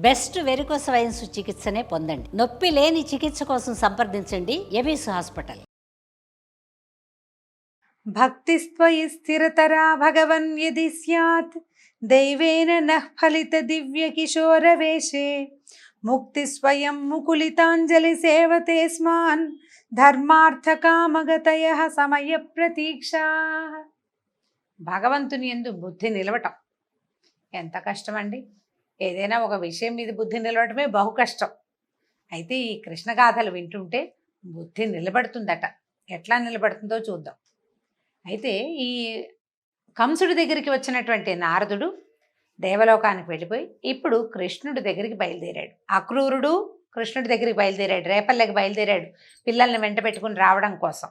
Best varicose wines చికిత్సనే పొందండి. నొప్పి లేని చికిత్స కోసం సంప్రదించండి ఎవిస్ హాస్పిటల్. భక్తిస్త్వయి స్థిరతరా భగవన్ యది స్యాత్ దైవేన నః ఫలిత దివ్య కిశోరవేషే ముక్తి స్వయం ముకులితాంజలి సేవతే స్మాన్ ధర్మార్థ కామగతయః సమయ ప్రతీక్షా. భగవంతుని యందు బుద్ధి నిలవటం ఎంత కష్టమండి. ఏదైనా ఒక విషయం మీద బుద్ధి నిలవటమే బహు కష్టం. అయితే ఈ కృష్ణగాథలు వింటుంటే బుద్ధి నిలబడుతుందట. ఎట్లా నిలబడుతుందో చూద్దాం. అయితే ఈ కంసుడి దగ్గరికి వచ్చినటువంటి నారదుడు దేవలోకానికి వెళ్ళిపోయి ఇప్పుడు కృష్ణుడి దగ్గరికి బయలుదేరాడు. అక్రూరుడు కృష్ణుడి దగ్గరికి బయలుదేరాడు, రేపల్లెకి బయలుదేరాడు పిల్లల్ని వెంట పెట్టుకుని రావడం కోసం.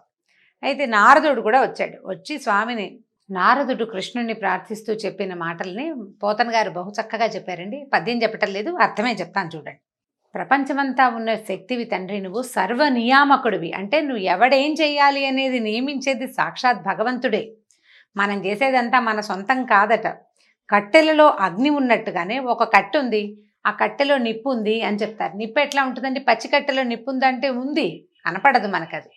అయితే నారదుడు కూడా వచ్చాడు. వచ్చి స్వామిని నారదుడు కృష్ణుడిని ప్రార్థిస్తూ చెప్పిన మాటల్ని పోతన గారు బహు చక్కగా చెప్పారండి. పద్యం చెప్పటం లేదు, అర్థమే చెప్తాను చూడండి. ప్రపంచమంతా ఉన్న శక్తివి తండ్రి, నువ్వు సర్వనియామకుడివి. అంటే నువ్వు ఎవడేం చెయ్యాలి అనేది నియమించేది సాక్షాత్ భగవంతుడే. మనం చేసేదంతా మన సొంతం కాదట. కట్టెలలో అగ్ని ఉన్నట్టుగానే ఒక కట్టె ఉంది, ఆ కట్టెలో నిప్పు ఉంది అని చెప్తారు. నిప్పు ఎట్లా ఉంటుందండి? పచ్చి కట్టెలో నిప్పు ఉందంటే ఉంది, కనపడదు మనకది.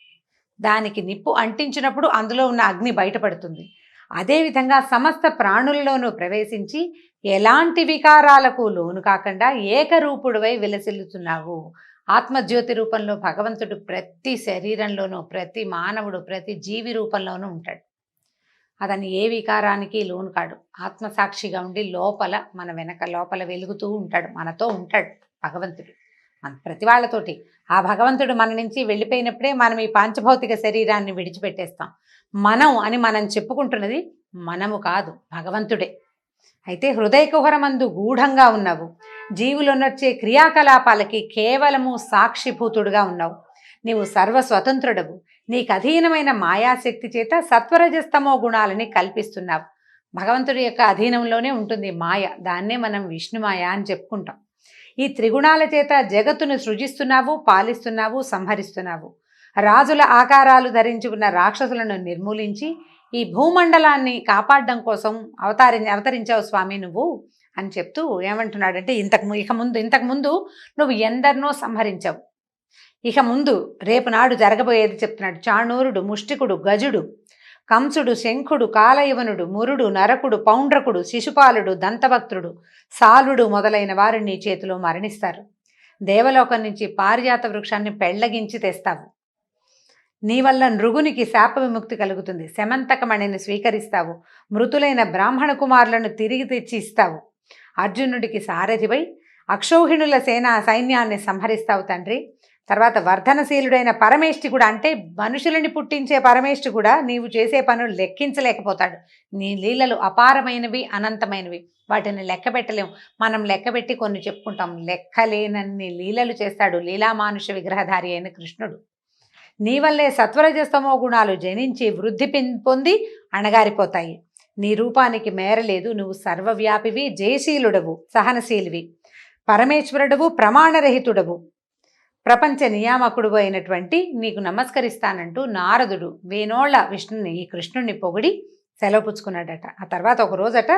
దానికి నిప్పు అంటించినప్పుడు అందులో ఉన్న అగ్ని బయటపడుతుంది. అదేవిధంగా సమస్త ప్రాణులలోనూ ప్రవేశించి ఎలాంటి వికారాలకు లోను కాకుండా ఏకరూపుడువై విలసిల్లుతున్నావు. ఆత్మజ్యోతి రూపంలో భగవంతుడు ప్రతి శరీరంలోనూ, ప్రతి మానవుడు, ప్రతి జీవి రూపంలోనూ ఉంటాడు. అతను ఏ వికారానికి లోను కాడు. ఆత్మసాక్షిగా ఉండి లోపల మన వెనక లోపల వెలుగుతూ ఉంటాడు, మనతో ఉంటాడు భగవంతుడు. మన ప్రతి వాళ్ళతోటి ఆ భగవంతుడు మన నుంచి వెళ్ళిపోయినప్పుడే మనం ఈ పాంచభౌతిక శరీరాన్ని విడిచిపెట్టేస్తాం. మనం అని మనం చెప్పుకుంటున్నది మనము కాదు, భగవంతుడే. అయితే హృదయ కుహరమందు గూఢంగా ఉన్నావు. జీవులున్నొచ్చే క్రియాకలాపాలకి కేవలము సాక్షిభూతుడుగా ఉన్నావు. నీవు సర్వస్వతంత్రుడవు. నీకు అధీనమైన మాయాశక్తి చేత సత్వరజస్తమో గుణాలని కల్పిస్తున్నావు. భగవంతుడి యొక్క అధీనంలోనే ఉంటుంది మాయ. దాన్నే మనం విష్ణుమాయ అని చెప్పుకుంటాం. ఈ త్రిగుణాల చేత జగత్తును సృజిస్తున్నావు, పాలిస్తున్నావు, సంహరిస్తున్నావు. రాజుల ఆకారాలు ధరించి ఉన్న రాక్షసులను నిర్మూలించి ఈ భూమండలాన్ని కాపాడడం కోసం అవతరించావు స్వామి నువ్వు అని చెప్తూ ఏమంటున్నాడంటే, ఇంతకుముందు నువ్వు ఎందరినో సంహరించావు. ఇక ముందు రేపు నాడు జరగబోయేది చెప్తున్నాడు. చాణూరుడు, ముష్టికుడు, గజుడు, కంసుడు, శంఖుడు, కాలయవనుడు, మురుడు, నరకుడు, పౌండ్రకుడు, శిశుపాలుడు, దంతభక్తుడు, సాలుడు మొదలైన వారు నీ చేతిలో మరణిస్తారు. దేవలోకం నుంచి పారిజాత వృక్షాన్ని పెళ్లగించి తెస్తావు. నీ వల్ల నృగునికి శాప విముక్తి కలుగుతుంది. శమంతకమణిని స్వీకరిస్తావు. మృతులైన బ్రాహ్మణ కుమారులను తిరిగి తెచ్చి ఇస్తావు. అర్జునుడికి సారథివై అక్షౌహిణుల సైన్యాన్ని సంహరిస్తావు తండ్రి. తర్వాత వర్ధనశీలుడైన పరమేష్టి కూడా, అంటే మనుషులని పుట్టించే పరమేష్టి కూడా నీవు చేసే పనులు లెక్కించలేకపోతాడు. నీ లీలలు అపారమైనవి, అనంతమైనవి. వాటిని లెక్క పెట్టలేము. మనం లెక్కబెట్టి కొన్ని చెప్పుకుంటాం. లెక్కలేనన్ని లీలలు చేస్తాడు లీలామానుష విగ్రహధారి అయిన కృష్ణుడు. నీ వల్లే సత్వరజస్తమో గుణాలు జనించి వృద్ధి పొంది అణగారిపోతాయి. నీ రూపానికి మేరలేదు. నువ్వు సర్వవ్యాపివి, జయశీలుడవు, సహనశీలివి, పరమేశ్వరుడవు, ప్రమాణరహితుడవు, ప్రపంచ నియామకుడు అయినటువంటి నీకు నమస్కరిస్తానంటూ నారదుడు వేనోళ్ల విష్ణుని, ఈ కృష్ణుడిని పొగిడి సెలవు పుచ్చుకున్నాడట. ఆ తర్వాత ఒక రోజట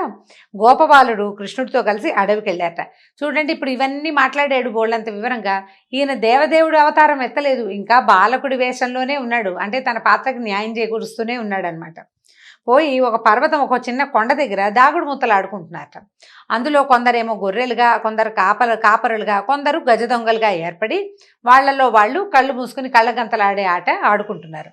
గోపబాలుడు కృష్ణుడితో కలిసి అడవికి వెళ్ళాట. చూడండి, ఇప్పుడు ఇవన్నీ మాట్లాడాడు బోళ్ళంత వివరంగా. ఈయన దేవదేవుడు అవతారం ఎత్తలేదు, ఇంకా బాలకుడి వేషంలోనే ఉన్నాడు. అంటే తన పాత్రకి న్యాయం చేకూరుస్తూనే ఉన్నాడు అనమాట. పోయి ఒక పర్వతం, ఒక చిన్న కొండ దగ్గర దాగుడు మూతలు ఆడుకుంటున్నారట. అందులో కొందరేమో గొర్రెలుగా, కొందరు కాపరులుగా, కొందరు గజ దొంగలుగా ఏర్పడి వాళ్లలో వాళ్ళు కళ్ళు మూసుకుని కళ్ళగంతలాడే ఆట ఆడుకుంటున్నారు.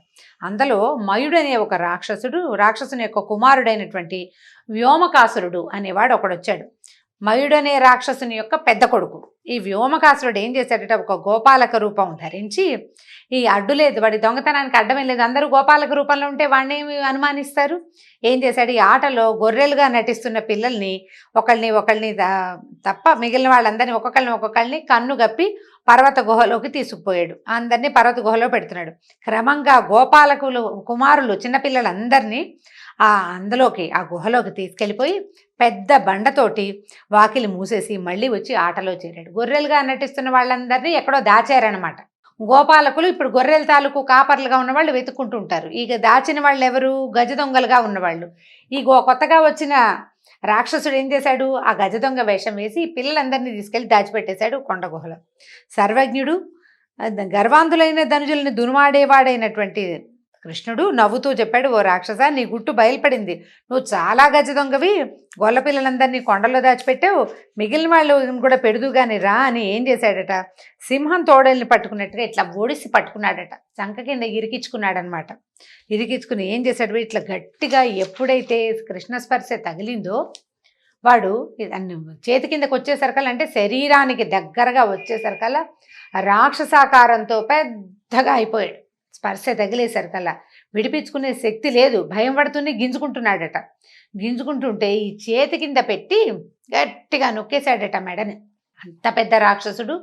అందులో మయుడనే ఒక రాక్షసుని యొక్క కుమారుడైనటువంటి వ్యోమకాసురుడు అనేవాడు ఒకడొచ్చాడు. మయుడనే రాక్షసుని యొక్క పెద్ద కొడుకు. ఈ వ్యోమకాసురుడు ఏం చేశాడట, ఒక గోపాలక రూపం ధరించి, ఈ అడ్డు లేదు, వాడి దొంగతనానికి అడ్డమే లేదు, అందరూ గోపాలక రూపంలో ఉంటే వాడిని అనుమానిస్తారు. ఏం చేశాడు, ఈ ఆటలో గొర్రెలుగా నటిస్తున్న పిల్లల్ని ఒకళ్ళని తప్ప మిగిలిన వాళ్ళందరినీ ఒక్కొక్కళ్ళని కన్ను గప్పి పర్వత గుహలోకి తీసుకుపోయాడు. అందరినీ పర్వత గుహలో పెడుతున్నాడు. క్రమంగా గోపాలకులు కుమారులు చిన్నపిల్లలందరినీ అందులోకి, ఆ గుహలోకి తీసుకెళ్ళిపోయి పెద్ద బండతోటి వాకిలి మూసేసి మళ్ళీ వచ్చి ఆటలో చేరాడు. గొర్రెలుగా నటిస్తున్న వాళ్ళందరినీ ఎక్కడో దాచారనమాట. గోపాలకులు ఇప్పుడు గొర్రెల తాలూకు కాపర్లుగా ఉన్నవాళ్ళు వెతుక్కుంటూ ఉంటారు. ఇక దాచిన వాళ్ళు ఎవరు? గజ దొంగలుగా ఉన్నవాళ్ళు. ఈ కొత్తగా వచ్చిన రాక్షసుడు ఏం చేశాడు, ఆ గజ దొంగ వేషం వేసి పిల్లలందరినీ తీసుకెళ్లి దాచిపెట్టేశాడు కొండ గుహలో. సర్వజ్ఞుడు, గర్వాంధులైన ధనుజుల్ని దునుమాడేవాడైనటువంటి కృష్ణుడు నవ్వుతూ చెప్పాడు, ఓ రాక్షస, నీ గుట్టు బయలుపడింది. నువ్వు చాలా గజ దొంగవి, గొల్ల పిల్లలందరినీ కొండలో దాచిపెట్టావు, మిగిలిన వాళ్ళు కూడా పెడుదుగాని రా అని ఏం చేశాడట, సింహం తోడల్ని పట్టుకున్నట్టుగా ఇట్లా ఓడిసి పట్టుకున్నాడట, చంక కింద ఇరికించుకున్నాడనమాట. ఇరికించుకుని ఏం చేశాడు, ఇట్లా గట్టిగా ఎప్పుడైతే కృష్ణ స్పర్శ తగిలిందో వాడు చేతి కిందకు వచ్చేసరికల్లా, అంటే శరీరానికి దగ్గరగా వచ్చేసరికల్లా రాక్షసాకారంతో పెద్దగా అయిపోయాడు. స్పర్శ తగిలేసరికల్లా విడిపించుకునే శక్తి లేదు, భయం పడుతూనే గింజుకుంటున్నాడట. గింజుకుంటుంటే ఈ చేతి కింద పెట్టి గట్టిగా నొక్కేశాడట మెడని. అంత పెద్ద రాక్షసుడు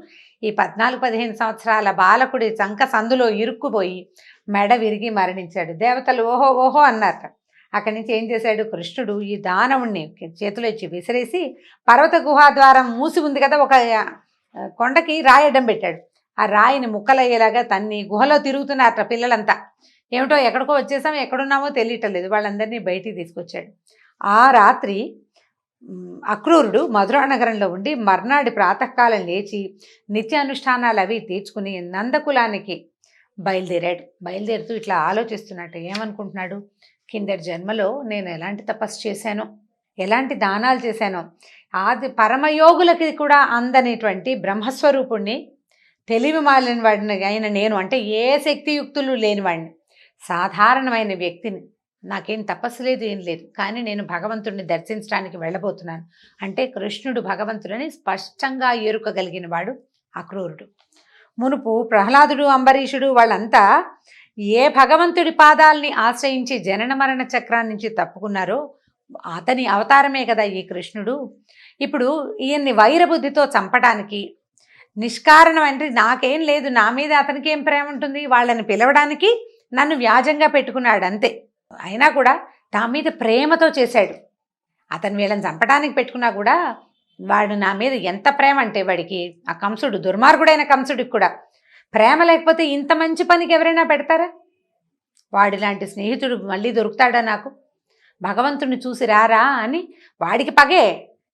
ఈ 14-15 సంవత్సరాల బాలకుడి చంక సందులో ఇరుక్కుపోయి మెడ విరిగి మరణించాడు. దేవతలు ఓహో ఓహో అన్నారట. అక్కడి నుంచి ఏం చేశాడు కృష్ణుడు, ఈ దానవుణ్ణి చేతిలో ఇచ్చి విసిరేసి పర్వత గుహాద్వారం మూసి ఉంది కదా, ఒక కొండకి రాయడం పెట్టాడు. ఆ రాయిని ముక్కలయ్యేలాగా తన్ని గుహలో తిరుగుతున్నారట పిల్లలంతా. ఏమిటో ఎక్కడికో వచ్చేసాం, ఎక్కడున్నామో తెలియటలేదు, వాళ్ళందరినీ బయటికి తీసుకొచ్చాడు. ఆ రాత్రి అక్రూరుడు మధురా నగరంలో ఉండి మర్నాడి ప్రాతకాలం లేచి నిత్యానుష్ఠానాలు అవి తీర్చుకుని నందకులానికి బయలుదేరాడు. బయలుదేరుతూ ఇట్లా ఆలోచిస్తున్నట్టు ఏమనుకుంటున్నాడు, కిందటి జన్మలో నేను ఎలాంటి తపస్సు చేశానో, ఎలాంటి దానాలు చేశానో, ఆది పరమయోగులకి కూడా అందనేటువంటి బ్రహ్మస్వరూపుణ్ణి, తెలివి మాలిన వాడిని అయిన నేను, అంటే ఏ శక్తియుక్తులు లేనివాడిని, సాధారణమైన వ్యక్తిని, నాకేం తపస్సు లేదు ఏం లేదు, కానీ నేను భగవంతుడిని దర్శించడానికి వెళ్ళబోతున్నాను అంటే కృష్ణుడు భగవంతుడని స్పష్టంగా ఎరుకగలిగిన వాడు అక్రూరుడు. మునుపు ప్రహ్లాదుడు, అంబరీషుడు వాళ్ళంతా ఏ భగవంతుడి పాదాలని ఆశ్రయించి జనన మరణ చక్రాన్ని నుంచి తప్పుకున్నారో అతని అవతారమే కదా ఈ కృష్ణుడు. ఇప్పుడు ఈయన్ని వైరబుద్ధితో చంపడానికి, నిష్కారణం అంటే నాకేం లేదు, నా మీద అతనికి ఏం ప్రేమ ఉంటుంది, వాళ్ళని పిలవడానికి నన్ను వ్యాజంగా పెట్టుకున్నాడు అంతే. అయినా కూడా నా మీద ప్రేమతో చేశాడు. అతను వీళ్ళని చంపడానికి పెట్టుకున్నా కూడా వాడు నా మీద ఎంత ప్రేమ అంటే, వాడికి ఆ కంసుడు, దుర్మార్గుడైన కంసుడికి కూడా ప్రేమ లేకపోతే ఇంత మంచి పనికి ఎవరైనా పెడతారా? వాడిలాంటి స్నేహితుడు మళ్ళీ దొరుకుతాడా నాకు? భగవంతుడిని చూసి రారా అని వాడికి పగే,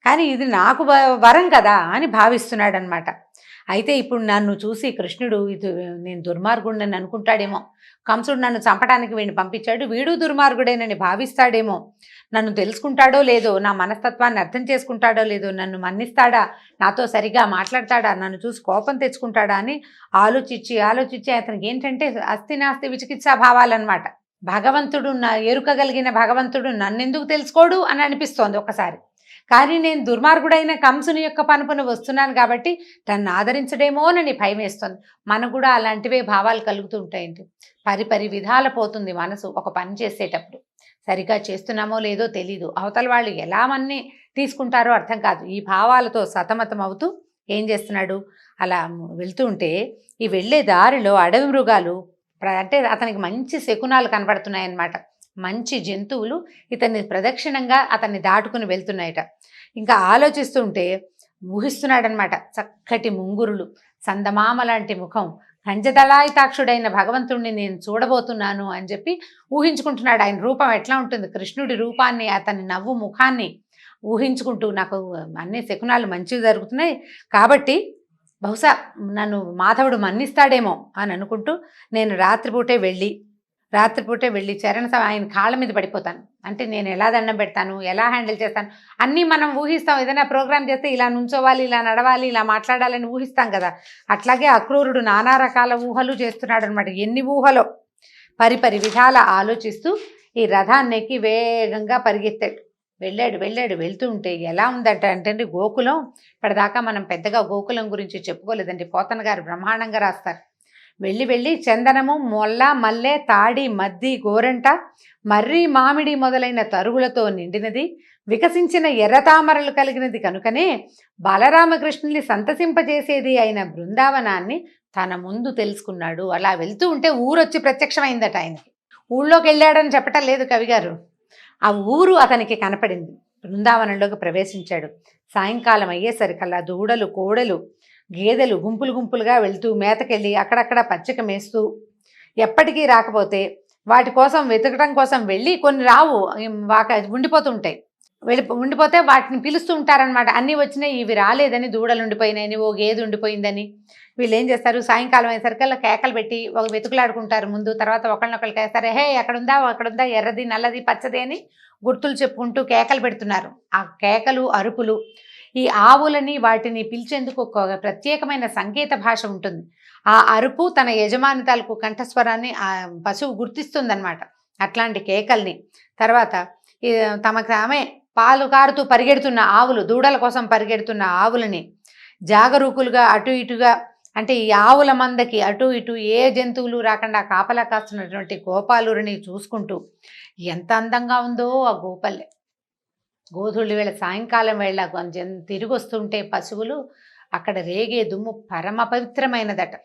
కానీ ఇది నాకు వరం కదా అని భావిస్తున్నాడు అనమాట. అయితే ఇప్పుడు నన్ను చూసి కృష్ణుడు ఇది నేను దుర్మార్గుడిని అనుకుంటాడేమో, కంసుడు నన్ను చంపడానికి వీడిని పంపించాడు, వీడు దుర్మార్గుడేనని భావిస్తాడేమో, నన్ను తెలుసుకుంటాడో లేదో, నా మనస్తత్వాన్ని అర్థం చేసుకుంటాడో లేదో, నన్ను మన్నిస్తాడా, నాతో సరిగా మాట్లాడతాడా, నన్ను చూసి కోపం తెచ్చుకుంటాడా అని ఆలోచించి అతనికి ఏంటంటే అస్థి నాస్తి విచికిత్సా భావాలన్నమాట. భగవంతుడు ఎరుకగలిగిన భగవంతుడు నన్నెందుకు తెలుసుకోడు అని అనిపిస్తోంది ఒకసారి. కానీ నేను దుర్మార్గుడైన కంసుని యొక్క పనుపును వస్తున్నాను కాబట్టి తను ఆదరించడేమోనని భయం వేస్తుంది. మనకు కూడా అలాంటివే భావాలు కలుగుతూ ఉంటాయండి. పరిపరి విధాల పోతుంది మనసు ఒక పని చేసేటప్పుడు. సరిగా చేస్తున్నామో లేదో తెలీదు, అవతల వాళ్ళు ఎలా మన్ని తీసుకుంటారో అర్థం కాదు. ఈ భావాలతో సతమతం అవుతూ ఏం చేస్తున్నాడు, అలా వెళ్తూ ఉంటే ఈ వెళ్ళే దారిలో అడవి మృగాలు, అంటే అతనికి మంచి శకునాలు కనబడుతున్నాయన్నమాట. మంచి జంతువులు ఇతన్ని ప్రదక్షిణంగా అతన్ని దాటుకుని వెళ్తున్నాయట. ఇంకా ఆలోచిస్తుంటే ఊహిస్తున్నాడనమాట, చక్కటి ముంగురులు, చందమామ లాంటి ముఖం, కంజదళాయితాక్షుడైన భగవంతుడిని నేను చూడబోతున్నాను అని చెప్పి ఊహించుకుంటున్నాడు. ఆయన రూపం ఎట్లా ఉంటుంది, కృష్ణుడి రూపాన్ని, అతని నవ్వు ముఖాన్ని ఊహించుకుంటూ నాకు అన్ని శకునాలు మంచివి జరుగుతున్నాయి కాబట్టి బహుశా నన్ను మాధవుడు మన్నిస్తాడేమో అని అనుకుంటూ నేను రాత్రిపూటే వెళ్ళి ఆయన కాళ్ళ మీద పడిపోతాను. అంటే నేను ఎలా దండం పెడతాను, ఎలా హ్యాండిల్ చేస్తాను అన్నీ మనం ఊహిస్తాం. ఏదైనా ప్రోగ్రామ్ చేస్తే ఇలా నుంచోవాలి, ఇలా నడవాలి, ఇలా మాట్లాడాలని ఊహిస్తాం కదా. అట్లాగే అక్రూరుడు నానా రకాల ఊహలు చేస్తున్నాడు అనమాట. ఎన్ని ఊహలో పరిపరి విధాల ఆలోచిస్తూ ఈ రథాన్ని ఎక్కి వేగంగా పరిగెత్తాడు. వెళ్తూ ఉంటే ఎలా ఉందంట అంటే గోకులం, ఇప్పటిదాకా మనం పెద్దగా గోకులం గురించి చెప్పుకోలేదండి. పోతన గారు బ్రహ్మాండంగా రాస్తారు. వెళ్ళి చందనము, మొల్ల, మల్లె, తాడి, మద్ది, గోరంట, మర్రి, మామిడి మొదలైన తరుగులతో నిండినది, వికసించిన ఎర్రతామరలు కలిగినది కనుకనే బాలరామకృష్ణుల్ని సంతసింపజేసేది అయిన బృందావనాన్ని తన ముందు తెలుసుకున్నాడు. అలా వెళ్తూ ఉంటే ఊరొచ్చి ప్రత్యక్షమైందట ఆయనకి. ఊళ్ళోకి వెళ్ళాడని చెప్పటం లేదు కవిగారు, ఆ ఊరు అతనికి కనపడింది. బృందావనంలోకి ప్రవేశించాడు. సాయంకాలం అయ్యేసరికల్లా దూడలు, కోడలు, గేదెలు గుంపులుగా వెళ్తూ మేతకెళ్ళి అక్కడక్కడ పచ్చిక మేస్తూ ఎప్పటికీ రాకపోతే వాటి కోసం వెతకడం కోసం వెళ్ళి కొన్ని రావు ఉండిపోతుంటాయి. ఉండిపోతే వాటిని పిలుస్తూ ఉంటారనమాట. అన్నీ వచ్చినాయి, ఇవి రాలేదని, దూడలు ఉండిపోయినాయని, ఓ గేదె ఉండిపోయిందని. వీళ్ళు ఏం చేస్తారు, సాయంకాలం అయ్యేసరికల్లా కేకలు పెట్టి ఒక వెతుకులాడుకుంటారు ముందు. తర్వాత ఒకళ్ళనొకళ్ళు కేస్తారు, హే అక్కడుందా అక్కడుందా, ఎర్రది నల్లది పచ్చది అని గుర్తులు చెప్పుకుంటూ కేకలు పెడుతున్నారు. ఆ కేకలు అరుపులు ఈ ఆవులని వాటిని పిలిచేందుకు ఒక ప్రత్యేకమైన సంకేత భాష ఉంటుంది. ఆ అరుపు తన యజమాని తాలూకు కంఠస్వరాన్ని ఆ పశువు గుర్తిస్తుందన్నమాట. అట్లాంటి కేకల్ని తర్వాత తమకు ఆమె పాలు కారుతూ పరిగెడుతున్న ఆవులు, దూడల కోసం పరిగెడుతున్న ఆవులని జాగరూకులుగా అటు ఇటుగా, అంటే ఈ ఆవుల మందకి అటు ఇటు ఏ జంతువులు రాకుండా కాపలా కాస్తున్నటువంటి గోపాలురిని చూసుకుంటూ ఎంత అందంగా ఉందో ఆ గోపల్లె. గోధుళ్ళు వేళ, సాయంకాలం వేళ తిరిగి వస్తుంటే పశువులు అక్కడ రేగే దుమ్ము పరమ పవిత్రమైనదట.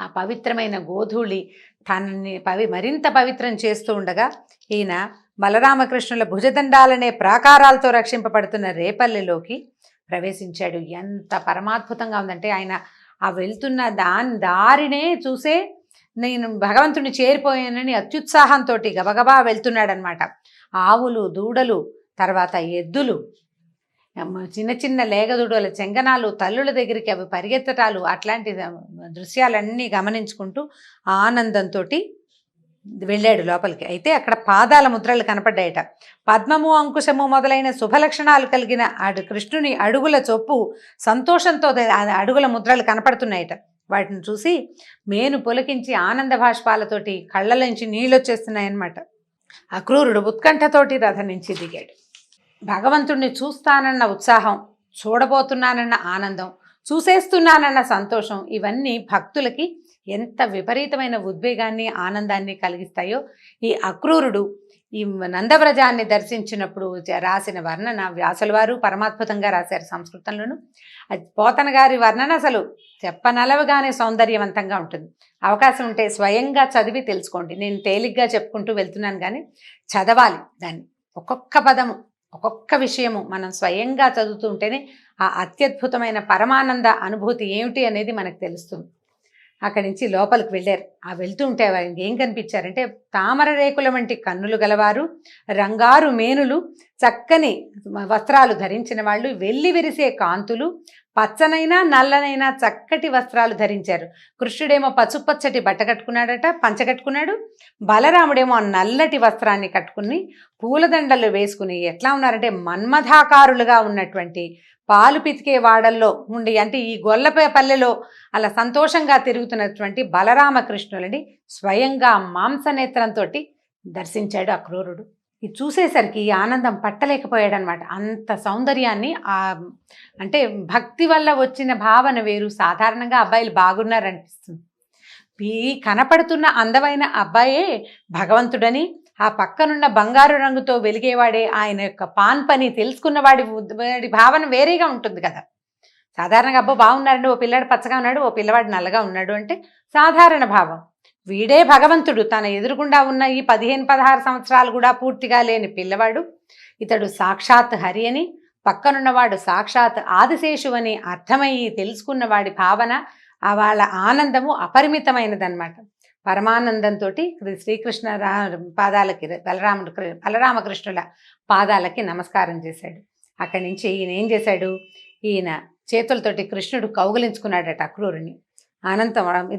ఆ పవిత్రమైన గోధూళి తనని మరింత పవిత్రం చేస్తూ ఉండగా ఈయన బలరామకృష్ణుల భుజదండాలనే ప్రాకారాలతో రక్షింపబడుతున్న రేపల్లెలోకి ప్రవేశించాడు. ఎంత పరమాద్భుతంగా ఉందంటే ఆయన ఆ వెళ్తున్న దారినే చూసే నేను భగవంతుని చేరిపోయానని అత్యుత్సాహంతో గబగబా వెళ్తున్నాడనమాట. ఆవులు, దూడలు, తర్వాత ఎద్దులు, చిన్న చిన్న లేగదూడల చెంగనాలు, తల్లుల దగ్గరికి అవి పరిగెత్తటాలు, అట్లాంటి దృశ్యాలన్నీ గమనించుకుంటూ ఆనందంతో వెళ్ళాడు లోపలికి. అయితే అక్కడ పాదాల ముద్రలు కనపడ్డాయట. పద్మము, అంకుశము మొదలైన శుభలక్షణాలు కలిగిన కృష్ణుని అడుగుల చొప్పు సంతోషంతో అడుగుల ముద్రలు కనపడుతున్నాయట. వాటిని చూసి మేను పులకించి ఆనంద భాష్పాలతోటి కళ్ళలోంచి నీళ్ళు వచ్చేస్తున్నాయన్నమాట. అక్రూరుడు ఉత్కంఠతోటి రథం నుంచి దిగాడు. భగవంతుణ్ణి చూస్తానన్న ఉత్సాహం, చూడబోతున్నానన్న ఆనందం, చూసేస్తున్నానన్న సంతోషం, ఇవన్నీ భక్తులకి ఎంత విపరీతమైన ఉద్వేగాన్ని, ఆనందాన్ని కలిగిస్తాయో ఈ అక్రూరుడు ఈ నందవ్రజాన్ని దర్శించినప్పుడు రాసిన వర్ణన వ్యాసుల వారు పరమాద్భుతంగా రాశారు సంస్కృతంలోను. అది పోతన గారి వర్ణన అసలు చెప్పనలవగానే సౌందర్యవంతంగా ఉంటుంది. అవకాశం ఉంటే స్వయంగా చదివి తెలుసుకోండి. నేను తేలిగ్గా చెప్పుకుంటూ వెళ్తున్నాను కానీ చదవాలి దాన్ని. ఒక్కొక్క పదము, ఒక్కొక్క విషయము మనం స్వయంగా చదువుతూ ఉంటేనే ఆ అత్యద్భుతమైన పరమానంద అనుభూతి ఏమిటి అనేది మనకు తెలుస్తుంది. అక్కడి నుంచి లోపలికి వెళ్ళారు. ఆ వెళ్తూ ఉంటే వారికి ఏం కనిపించారంటే తామర రేకుల వంటి కన్నులు గలవారు, రంగారు మేనులు, చక్కని వస్త్రాలు ధరించిన వాళ్ళు, వెల్లి విరిసే కాంతులు, పచ్చనైనా నల్లనైనా చక్కటి వస్త్రాలు ధరించారు. కృష్ణుడేమో పసుపచ్చటి బట్ట కట్టుకున్నాడట, పంచ కట్టుకున్నాడు. బలరాముడేమో నల్లటి వస్త్రాన్ని కట్టుకుని పూలదండలు వేసుకుని ఎట్లా ఉన్నారంటే మన్మథాకారులుగా ఉన్నటువంటి పాలు పితికే వాడల్లో ఉండి, అంటే ఈ గొల్లపల్లెలో అలా సంతోషంగా తిరుగుతున్నటువంటి బలరామకృష్ణులని స్వయంగా మాంసనేత్రంతో దర్శించాడు అక్రూరుడు. ఇది చూసేసరికి ఆనందం పట్టలేకపోయాడనమాట. అంత సౌందర్యాన్ని అంటే భక్తి వల్ల వచ్చిన భావన వేరు. సాధారణంగా అబ్బాయిలు బాగున్నారనిపిస్తుంది. ఈ కనపడుతున్న అందమైన అబ్బాయే భగవంతుడని, ఆ పక్కనున్న బంగారు రంగుతో వెలిగేవాడే ఆయన యొక్క పాన్ పని తెలుసుకున్నవాడి భావన వేరేగా ఉంటుంది కదా. సాధారణంగా అబ్బో బాగున్నారండి, ఓ పిల్లాడు పచ్చగా ఉన్నాడు, ఓ పిల్లవాడు నల్లగా ఉన్నాడు అంటే సాధారణ భావం. వీడే భగవంతుడు. తన ఎదురుగుండా ఉన్న ఈ 15-16 సంవత్సరాలు కూడా పూర్తిగా లేని పిల్లవాడు ఇతడు సాక్షాత్ హరి అని, పక్కనున్నవాడు సాక్షాత్ ఆదిశేషు అని అర్థమయ్యి తెలుసుకున్నవాడి భావన, వాళ్ళ ఆనందము అపరిమితమైనదన్నమాట. పరమానందంతో శ్రీకృష్ణ పాదాలకి బలరామకృష్ణుల పాదాలకి నమస్కారం చేశాడు. అక్కడి నుంచి ఈయన ఏం చేశాడు, ఈయన చేతులతోటి కృష్ణుడు కౌగిలించుకున్నాడట అక్రూరుని. అనంతం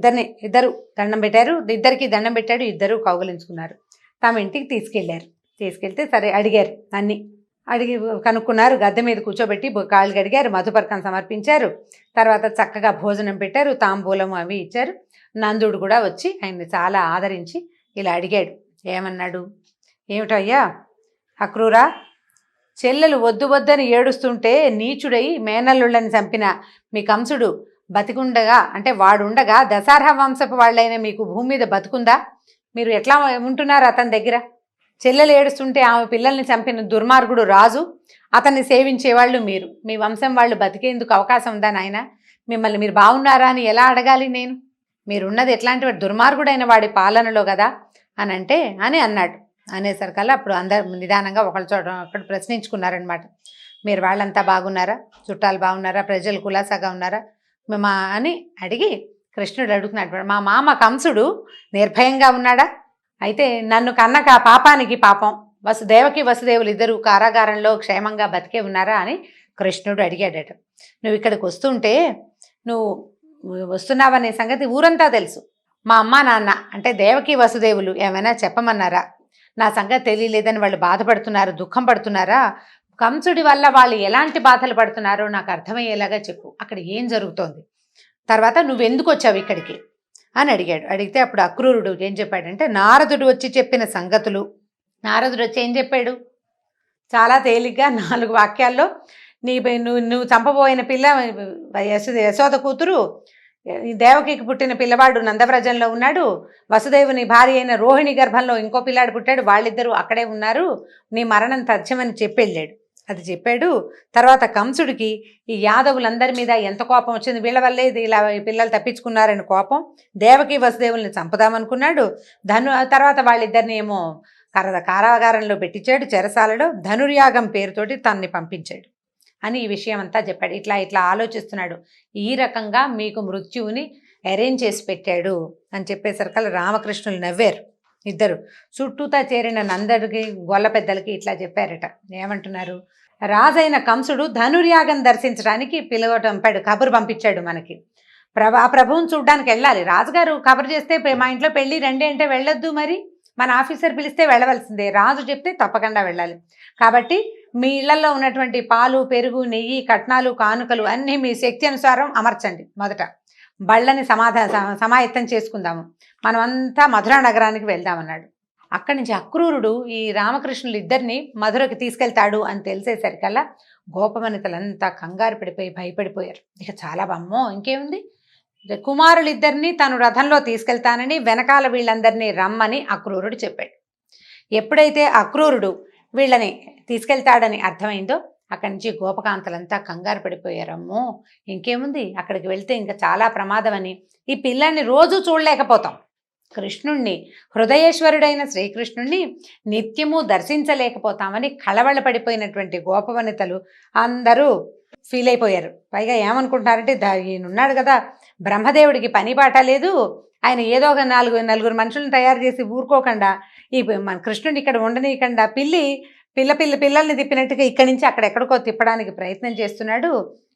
ఇద్దరు దండం పెట్టారు, ఇద్దరికి దండం పెట్టాడు, ఇద్దరు కౌగిలించుకున్నారు. తమ ఇంటికి తీసుకెళ్తే సరే అడిగారు, అడిగి కనుక్కున్నారు. గద్దె మీద కూర్చోబెట్టి కాళ్ళు కడిగారు, మధుపర్కం సమర్పించారు. తర్వాత చక్కగా భోజనం పెట్టారు, తాంబూలం అవి ఇచ్చారు. నందుడు కూడా వచ్చి ఆయన్ని చాలా ఆదరించి ఇలా అడిగాడు. ఏమన్నాడు, ఏమిటయ్యా అక్రూరా, చెల్లెలు వద్దు వద్దని ఏడుస్తుంటే నీచుడై మేనల్లుళ్ళని చంపిన మీ కంసుడు బతికుండగా, అంటే వాడుండగా దశార్హ వంశపు వాళ్ళైన మీకు భూమి మీద బతుకుందా? మీరు ఎట్లా ఉంటున్నారు అతని దగ్గర? చెల్లెలు ఏడుస్తుంటే ఆమె పిల్లల్ని చంపిన దుర్మార్గుడు రాజు, అతన్ని సేవించేవాళ్ళు మీరు. మీ వంశం వాళ్ళు బతికేందుకు అవకాశం ఉందా నాయన? మిమ్మల్ని మీరు బాగున్నారా అని ఎలా అడగాలి నేను? మీరున్నది ఎట్లాంటి వాడు, దుర్మార్గుడైన వాడి పాలనలో కదా అని అన్నాడు. అనేసరికల్లా అప్పుడు అందరు నిదానంగా ఒకళ్ళు ప్రశ్నించుకున్నారనమాట. మీరు వాళ్ళంతా బాగున్నారా, చుట్టాలు బాగున్నారా, ప్రజలు కులాసాగా ఉన్నారా అని అడిగి కృష్ణుడు అడుగుతున్నాడు. మా మామ కంసుడు నిర్భయంగా ఉన్నాడా? అయితే నన్ను కన్నక పాపానికి పాపం, వసుదేవులు ఇద్దరు కారాగారంలో క్షేమంగా బతికే ఉన్నారా అని కృష్ణుడు అడిగాడట. నువ్వు ఇక్కడికి వస్తుంటే నువ్వు వస్తున్నావనే సంగతి ఊరంతా తెలుసు. మా అమ్మ నాన్న అంటే దేవకి వసుదేవులు ఏమైనా చెప్పమన్నారా? నా సంగతి తెలియలేదని వాళ్ళు బాధపడుతున్నారు, దుఃఖం పడుతున్నారా? కంసుడి వల్ల వాళ్ళు ఎలాంటి బాధలు పడుతున్నారో నాకు అర్థమయ్యేలాగా చెప్పు. అక్కడ ఏం జరుగుతోంది? తర్వాత నువ్వెందుకు వచ్చావు ఇక్కడికి అని అడిగాడు. అడిగితే అప్పుడు అక్రూరుడు ఏం చెప్పాడంటే, నారదుడు వచ్చి చెప్పిన సంగతులు. నారదుడు వచ్చి ఏం చెప్పాడు? చాలా తేలిగ్గా 4 వాక్యాల్లో నువ్వు చంపబోయిన పిల్ల యశోద కూతురు, దేవకికి పుట్టిన పిల్లవాడు నందవ్రజంలో ఉన్నాడు, వసుదేవుని భార్య అయిన రోహిణి గర్భంలో ఇంకో పిల్లాడు పుట్టాడు, వాళ్ళిద్దరూ అక్కడే ఉన్నారు, నీ మరణం తథ్యమని చెప్పెళ్ళాడు. అది చెప్పాడు. తర్వాత కంసుడికి ఈ యాదవులందరి మీద ఎంత కోపం వచ్చింది, వీళ్ళ వల్లే ఇది ఇలా పిల్లలు తప్పించుకున్నారని కోపం, దేవకి వసుదేవుల్ని చంపుదామనుకున్నాడు. తర్వాత వాళ్ళిద్దరిని ఏమో కారాగారంలో పెట్టించాడు, చెరసాలలో ధనుర్యాగం పేరుతోటి తనని పంపించాడు అని ఈ విషయం అంతా చెప్పాడు. ఇట్లా ఆలోచిస్తున్నాడు. ఈ రకంగా మీకు మృత్యువుని అరేంజ్ చేసి పెట్టాడు అని చెప్పేసరికల్లా రామకృష్ణులు నవ్వారు. ఇద్దరు చుట్టూతా చేరిన నందడికి గొల్ల పెద్దలకి ఇట్లా చెప్పారట. ఏమంటున్నారు? రాజైన కంసుడు ధనుర్యాగం దర్శించడానికి పంపాడు, కబురు పంపించాడు మనకి. ఆ ప్రభువుని చూడ్డానికి వెళ్ళాలి. రాజుగారు కబురు చేస్తే మా ఇంట్లో పెళ్ళి రండి అంటే వెళ్ళొద్దు, మరి మన ఆఫీసర్ పిలిస్తే వెళ్ళవలసిందే, రాజు చెప్తే తప్పకుండా వెళ్ళాలి. కాబట్టి మీ ఇళ్లలో ఉన్నటువంటి పాలు, పెరుగు, నెయ్యి, కట్నాలు, కానుకలు అన్నీ మీ శక్తి అనుసారం అమర్చండి. మొదట బళ్ళని సమాయత్తం చేసుకుందాము, మనమంతా మధురా నగరానికి వెళ్దామన్నాడు. అక్కడి నుంచి అక్రూరుడు ఈ రామకృష్ణులు ఇద్దరిని మధురకి తీసుకెళ్తాడు అని తెలిసేసరికల్లా గోపవనితలంతా కంగారు పడిపోయి భయపడిపోయారు. ఇక చాలా బమ్మో ఇంకేముంది, కుమారులిద్దరినీ తను రథంలో తీసుకెళ్తానని వెనకాల వీళ్ళందరినీ రమ్మని అక్రూరుడు చెప్పాడు. ఎప్పుడైతే అక్రూరుడు వీళ్ళని తీసుకెళ్తాడని అర్థమైందో అక్కడి నుంచి గోపకాంతలంతా కంగారు పడిపోయారమ్మో ఇంకేముంది, అక్కడికి వెళ్తే ఇంకా చాలా ప్రమాదం అని, ఈ పిల్లాన్ని రోజు చూడలేకపోతాం, కృష్ణుణ్ణి, హృదయేశ్వరుడైన శ్రీకృష్ణుణ్ణి నిత్యము దర్శించలేకపోతామని కళవళ పడిపోయినటువంటి గోపవనితలు అందరూ ఫీల్ అయిపోయారు. పైగా ఏమనుకుంటున్నారంటే, ఈయనున్నాడు కదా బ్రహ్మదేవుడికి పని బాట లేదు, ఆయన ఏదో ఒక నలుగురు మనుషులను తయారు చేసి ఊరుకోకుండా ఈ మన కృష్ణుని ఇక్కడ ఉండనీయకుండా పిల్లల్ని తిప్పినట్టుగా ఇక్కడి నుంచి అక్కడెక్కడికో తిప్పడానికి ప్రయత్నం చేస్తున్నాడు.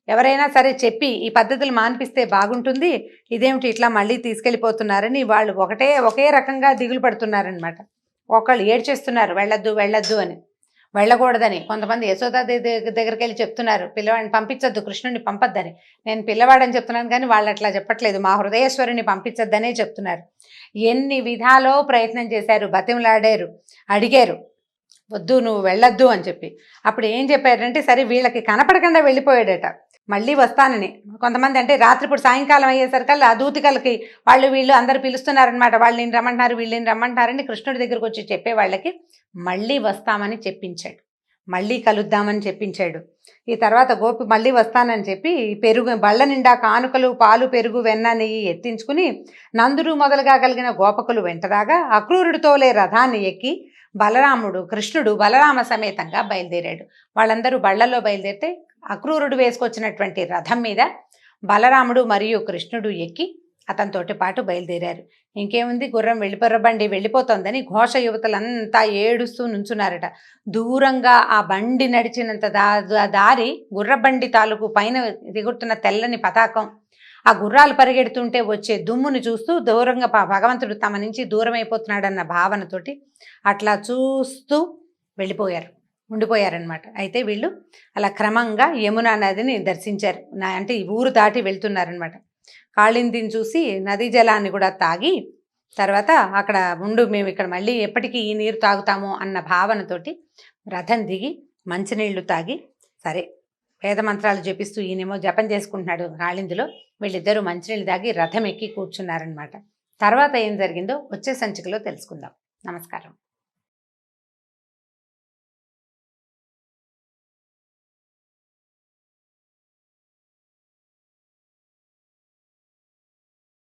ఎవరైనా సరే చెప్పి ఈ పద్ధతులు మాన్పిస్తే బాగుంటుంది, ఇదేమిటి ఇట్లా మళ్ళీ తీసుకెళ్ళిపోతున్నారని వాళ్ళు ఒకే రకంగా దిగులు పడుతున్నారనమాట. ఒకళ్ళు ఏడ్చేస్తున్నారు వెళ్ళొద్దు అని, వెళ్ళకూడదని. కొంతమంది యశోదా దగ్గరికి వెళ్ళి చెప్తున్నారు, పిల్లవాడిని పంపించొద్దు, కృష్ణుడిని పంపొద్దని. నేను పిల్లవాడని చెప్తున్నాను కానీ వాళ్ళు అట్లా చెప్పట్లేదు, మా హృదయేశ్వరుని పంపించొద్దనే చెప్తున్నారు. ఎన్ని విధాలో ప్రయత్నం చేశారు, బతిమలాడారు, అడిగారు, వద్దు నువ్వు వెళ్ళొద్దు అని చెప్పి. అప్పుడు ఏం చెప్పారంటే, సరే వీళ్ళకి కనపడకుండా వెళ్ళిపోయాడట, మళ్ళీ వస్తానని. కొంతమంది అంటే రాత్రిపూట సాయంకాలం అయ్యేసరికల్లా దూతికలకి వీళ్ళు అందరు పిలుస్తున్నారనమాట, వాళ్ళు నేను రమ్మంటున్నారు వీళ్ళని రమ్మంటున్నారని కృష్ణుడి దగ్గరకు వచ్చి చెప్పే వాళ్ళకి మళ్ళీ వస్తామని చెప్పించాడు, మళ్ళీ కలుద్దామని చెప్పించాడు. ఈ తర్వాత గోపి మళ్ళీ వస్తానని చెప్పి పెరుగు బళ్ళ నిండా కానుకలు, పాలు, పెరుగు, వెన్న, నెయ్యి ఎత్తించుకుని నందుడు మొదలుగా కలిగిన గోపకులు వెంటరాగా అక్రూరుడితోలే రథాన్ని ఎక్కి కృష్ణుడు బలరామ సమేతంగా బయలుదేరాడు. వాళ్ళందరూ బళ్ళల్లో బయలుదేరితే అక్రూరుడు వేసుకొచ్చినటువంటి రథం మీద బలరాముడు మరియు కృష్ణుడు ఎక్కి అతనితోటి పాటు బయలుదేరారు. ఇంకేముంది, గుర్రం బండి వెళ్ళిపోతోందని ఘోష యువతలంతా ఏడుస్తూ నుంచున్నారట. దూరంగా ఆ బండి నడిచినంత దారి గుర్రబండి తాలూకు పైన దిగుతున్న తెల్లని పతాకం, ఆ గుర్రాలు పరిగెడుతుంటే వచ్చే దుమ్ముని చూస్తూ దూరంగా భగవంతుడు తమ నుంచి దూరం అయిపోతున్నాడన్న భావనతోటి అట్లా చూస్తూ ఉండిపోయారనమాట. అయితే వీళ్ళు అలా క్రమంగా యమునా నదిని దర్శించారు. అంటే ఈ ఊరు దాటి వెళ్తున్నారనమాట. కాళిందిని చూసి నదీ జలాన్ని కూడా తాగి తర్వాత అక్కడ మేము ఇక్కడ మళ్ళీ ఎప్పటికీ ఈ నీరు తాగుతాము అన్న భావనతోటి రథం దిగి మంచినీళ్లు తాగి, సరే వేద మంత్రాలు జపిస్తూ ఈయనేమో జపం చేసుకుంటున్నాడు కాళిందిలో, వీళ్ళిద్దరూ మంచినీళ్ళు తాగి రథం ఎక్కి కూర్చున్నారనమాట. తర్వాత ఏం జరిగిందో వచ్చే సంచికలో తెలుసుకుందాం. నమస్కారం.